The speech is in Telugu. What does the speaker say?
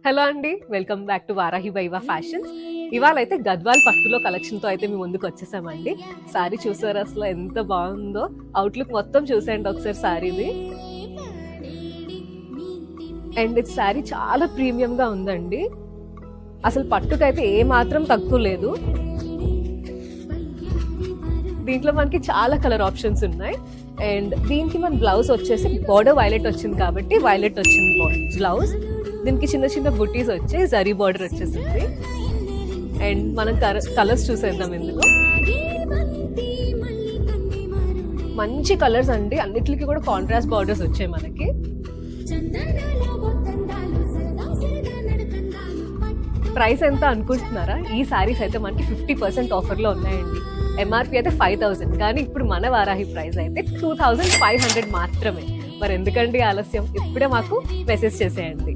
హలో అండి, welcome back to Varahi viva fashions. ఇవాళ అయితే గద్వాల్ పట్టులో కలెక్షన్తో అయితే మీ ముందుకు వచ్చేసామండి. సారీ చూసారు అసలు ఎంత బాగుందో, అవుట్లుక్ మొత్తం చూసేయండి ఒకసారి సారీది. అండ్ ఇది సారీ చాలా ప్రీమియంగా ఉందండి. అసలు పట్టుకైతే ఏ మాత్రం తక్కువ లేదు. దీంట్లో మనకి చాలా కలర్ ఆప్షన్స్ ఉన్నాయి. అండ్ దీనికి మన బ్లౌజ్ వచ్చేసి బార్డర్ వైలెట్ వచ్చింది కాబట్టి వైలెట్ వచ్చింది బ్లౌజ్. దీనికి చిన్న చిన్న బుటీస్ వచ్చి జరీ బార్డర్ వచ్చేసింది. అండ్ మనం కలర్స్ చూసేద్దాం. ఇందులో మంచి కలర్స్ అండి, అన్నిటికీ కూడా కాంట్రాస్ట్ బార్డర్స్ వచ్చాయి మనకి. ప్రైస్ ఎంత అనుకుంటున్నారా? ఈ సారీస్ అయితే మనకి 50% ఆఫర్లో ఉన్నాయండి. ఎంఆర్పి అయితే 5000, కానీ ఇప్పుడు మన వారాహి ప్రైస్ అయితే 2500 మాత్రమే. మరి ఎందుకండి ఆలస్యం, ఇప్పుడే మాకు మెసేజ్ చేసేయండి.